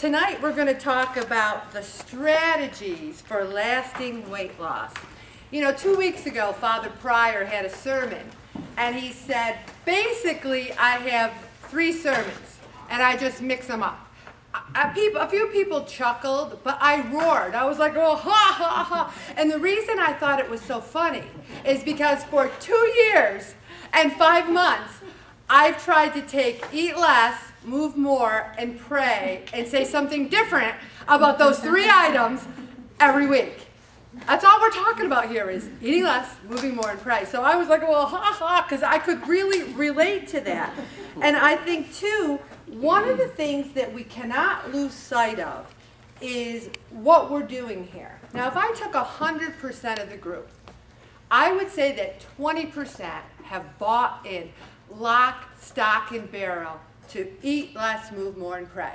Tonight we're going to talk about the strategies for lasting weight loss. You know, 2 weeks ago, Father Pryor had a sermon, and he said, basically, I have 3 sermons, and I just mix them up. A few people chuckled, but I roared. I was like, oh, ha, ha, ha. And the reason I thought it was so funny is because for 2 years and 5 months, I've tried to take eat less, move more, and pray, and say something different about those 3 items every week. That's all we're talking about here is eating less, moving more, and pray. So I was like, well, ha, ha, because I could really relate to that. And I think, too, one of the things that we cannot lose sight of is what we're doing here. Now, if I took 100% of the group, I would say that 20% have bought in lock, stock, and barrel to eat less, move more, and pray.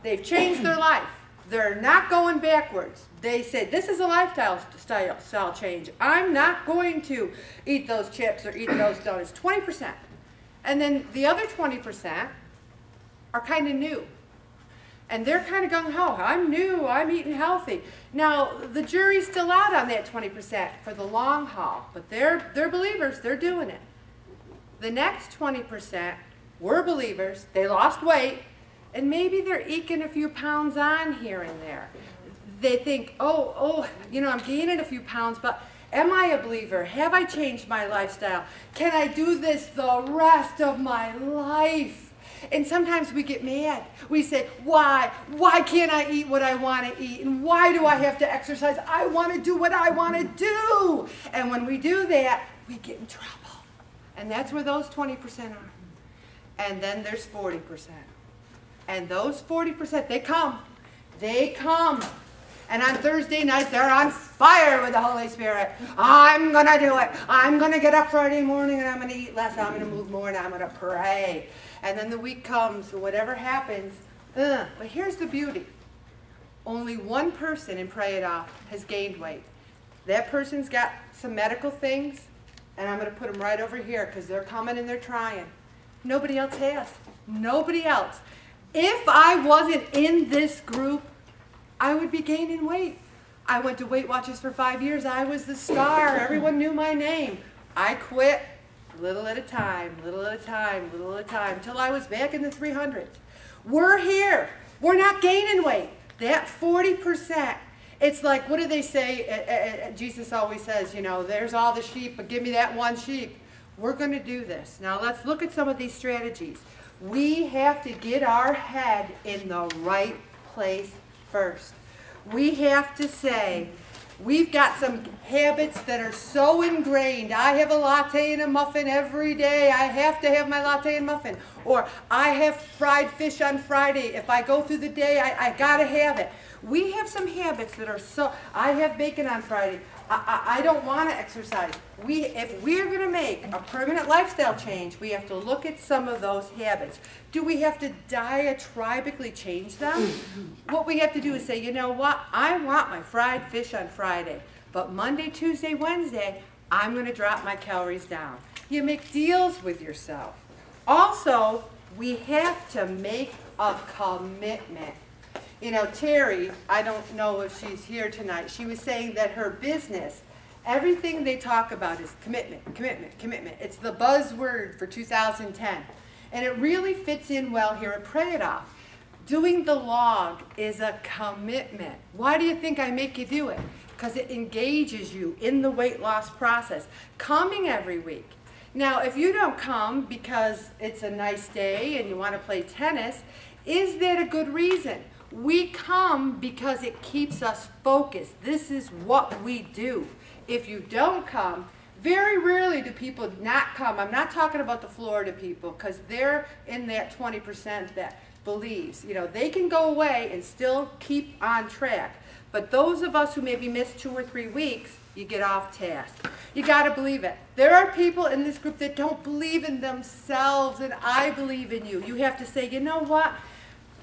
They've changed their life. They're not going backwards. They say, this is a lifestyle style change. I'm not going to eat those chips or eat those donuts. 20%. And then the other 20% are kind of new. And they're kind of gung-ho. I'm new. I'm eating healthy. Now, the jury's still out on that 20% for the long haul. But they're believers. They're doing it. The next 20% were believers. They lost weight. And maybe they're eking a few pounds on here and there. They think, you know, I'm gaining a few pounds, but am I a believer? Have I changed my lifestyle? Can I do this the rest of my life? And sometimes we get mad. We say, why? Why can't I eat what I want to eat? And why do I have to exercise? I want to do what I want to do. And when we do that, we get in trouble. And that's where those 20% are. And then there's 40%. And those 40%, they come. They come. And on Thursday night, they're on fire with the Holy Spirit. I'm going to do it. I'm going to get up Friday morning and I'm going to eat less. I'm going to move more and I'm going to pray. And then the week comes, whatever happens. But here's the beauty. Only one person in Pray It Off has gained weight. That person's got some medical things, and I'm going to put them right over here because they're coming and they're trying. Nobody else has. Nobody else. If I wasn't in this group, I would be gaining weight. I went to Weight Watchers for 5 years. I was the star. Everyone knew my name. I quit little at a time, little at a time, little at a time, until I was back in the 300s. We're here. We're not gaining weight. That 40%, it's like, what do they say? Jesus always says, you know, there's all the sheep, but give me that one sheep. We're going to do this. Now let's look at some of these strategies. We have to get our head in the right place first. We have to say, we've got some habits that are so ingrained. I have a latte and a muffin every day. I have to have my latte and muffin. Or I have fried fish on Friday. If I go through the day, I got to have it. We have some habits that are so, I have bacon on Friday. I don't want to exercise. If we're going to make a permanent lifestyle change, we have to look at some of those habits. Do we have to diatribically change them? What we have to do is say, you know what? I want my fried fish on Friday, but Monday, Tuesday, Wednesday, I'm going to drop my calories down. You make deals with yourself. Also, we have to make a commitment. You know, Terry, I don't know if she's here tonight, she was saying that her business, everything they talk about is commitment, commitment, commitment. It's the buzzword for 2010. And it really fits in well here at Pray It Off. Doing the log is a commitment. Why do you think I make you do it? Because it engages you in the weight loss process. Coming every week. Now, if you don't come because it's a nice day and you want to play tennis, is that a good reason? We come because it keeps us focused. This is what we do. If you don't come, very rarely do people not come. I'm not talking about the Florida people because they're in that 20% that believes. You know, they can go away and still keep on track. But those of us who maybe miss 2 or 3 weeks, you get off task. You got to believe it. There are people in this group that don't believe in themselves, and I believe in you. You have to say, you know what?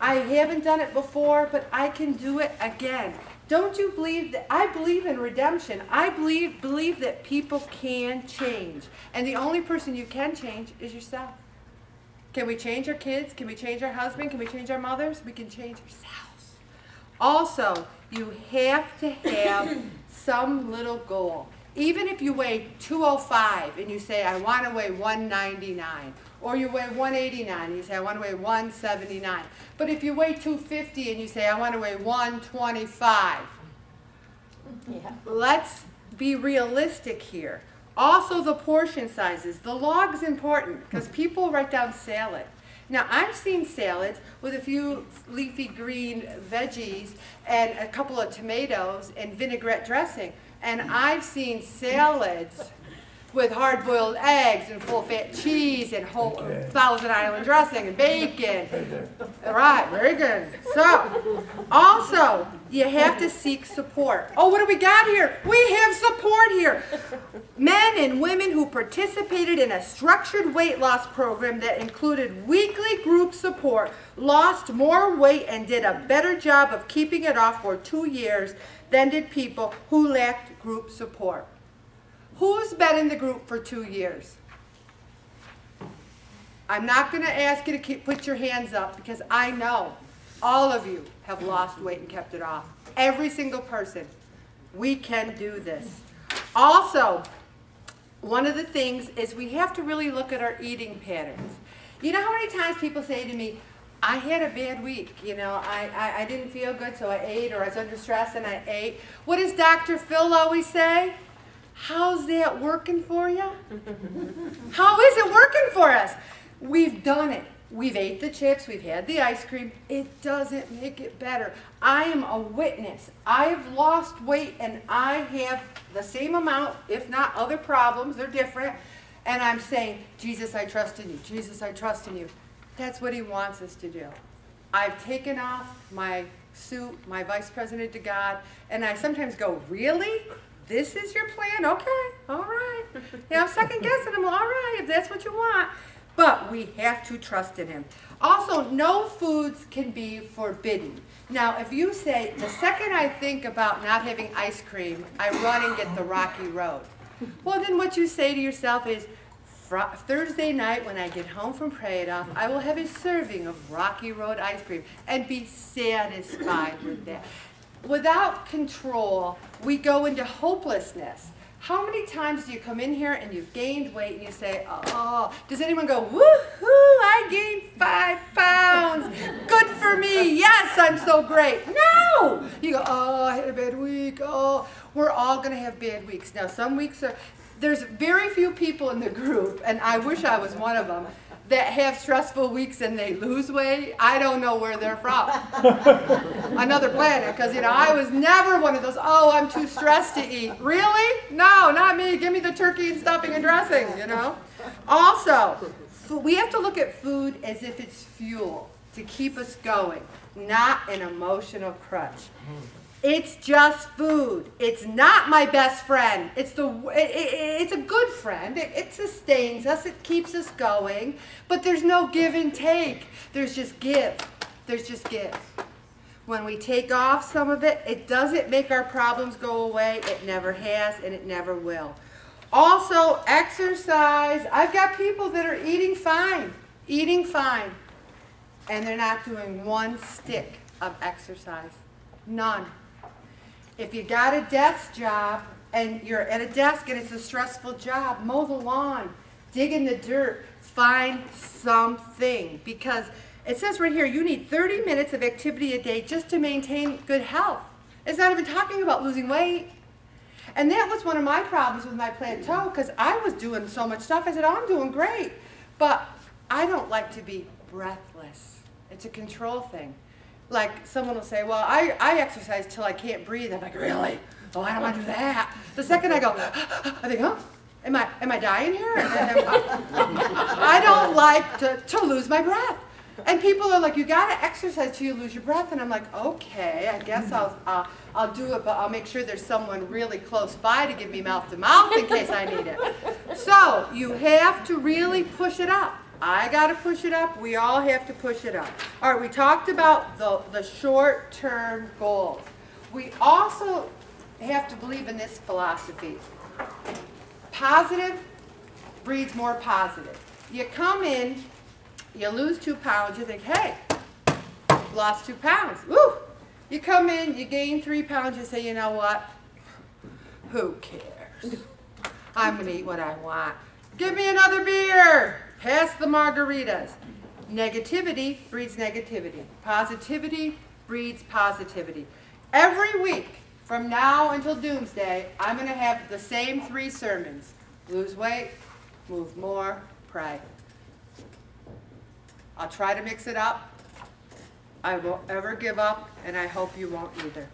I haven't done it before, but I can do it again. Don't you believe that? I believe in redemption. I believe that people can change. And the only person you can change is yourself. Can we change our kids? Can we change our husband? Can we change our mothers? We can change ourselves. Also, you have to have some little goal. Even if you weigh 205 and you say, I want to weigh 199, or you weigh 189 and you say, I want to weigh 179. But if you weigh 250 and you say, I want to weigh 125, let's be realistic here. Also, the portion sizes. The log's important because people write down salad. Now, I've seen salads with a few leafy green veggies and a couple of tomatoes and vinaigrette dressing. And I've seen salads with hard-boiled eggs and full-fat cheese and whole Thousand Island dressing and bacon. All right, very good. So, also, you have to seek support. Oh, what do we got here? We have support here. Men and women who participated in a structured weight loss program that included weekly group support lost more weight and did a better job of keeping it off for 2 years than did people who lacked group support. Who's been in the group for 2 years? I'm not going to ask you to put your hands up because I know all of you have lost weight and kept it off. Every single person. We can do this. Also, one of the things is we have to really look at our eating patterns. You know how many times people say to me, I had a bad week, you know, I didn't feel good, so I ate, or I was under stress and I ate. What does Dr. Phil always say? How's that working for you? How is it working for us? We've done it. We've ate the chips, we've had the ice cream. It doesn't make it better. I am a witness. I've lost weight and I have the same amount, if not other problems, they're different. And I'm saying, Jesus, I trust in you. Jesus, I trust in you. That's what he wants us to do. I've taken off my suit, my vice president to God, and I sometimes go, really? This is your plan? Okay, all right. Yeah, I'm second guessing him. All right, if that's what you want. But we have to trust in him. Also, no foods can be forbidden. Now, if you say, the second I think about not having ice cream, I run and get the Rocky Road. Well, then what you say to yourself is, Thursday night when I get home from Prade-Off, I will have a serving of Rocky Road ice cream and be satisfied with that. Without control, we go into hopelessness. How many times do you come in here and you've gained weight and you say, oh, does anyone go, woohoo, I gained 5 pounds. Good for me. Yes, I'm so great. No. You go, oh, I had a bad week. Oh, we're all going to have bad weeks. Now, some weeks are, there's very few people in the group, and I wish I was one of them, that have stressful weeks and they lose weight. I don't know where they're from. Another planet, because, you know, I was never one of those, oh, I'm too stressed to eat. Really? No, not me. Give me the turkey and stuffing and dressing, you know. Also, we have to look at food as if it's fuel to keep us going, not an emotional crutch. It's just food. It's not my best friend. It's a good friend. It sustains us. It keeps us going. But there's no give and take. There's just give. There's just give. When we take off some of it, it doesn't make our problems go away. It never has, and it never will. Also, exercise. I've got people that are eating fine, and they're not doing one stick of exercise. None. If you got a desk job and you're at a desk and it's a stressful job, mow the lawn, dig in the dirt, find something. Because it says right here, you need 30 minutes of activity a day just to maintain good health. It's not even talking about losing weight. And that was one of my problems with my plateau because I was doing so much stuff. I said, oh, I'm doing great. But I don't like to be breathless. It's a control thing. Like someone will say, well, I exercise till I can't breathe. I'm like, really? Oh, I don't want to do that. The second I go, I think, oh, am I dying here? I don't like to lose my breath. And people are like, you got to exercise till you lose your breath. And I'm like, okay, I guess I'll do it, but I'll make sure there's someone really close by to give me mouth to mouth in case I need it. So you have to really push it up. I got to push it up. We all have to push it up. All right, we talked about the short-term goals. We also have to believe in this philosophy. Positive breeds more positive. You come in, you lose 2 pounds, you think, hey, lost 2 pounds. Woo! You come in, you gain 3 pounds, you say, you know what? Who cares? I'm going to eat what I want. Give me another beer. Pass the margaritas. Negativity breeds negativity. Positivity breeds positivity. Every week from now until doomsday, I'm going to have the same 3 sermons. Lose weight, move more, pray. I'll try to mix it up. I won't ever give up, and I hope you won't either.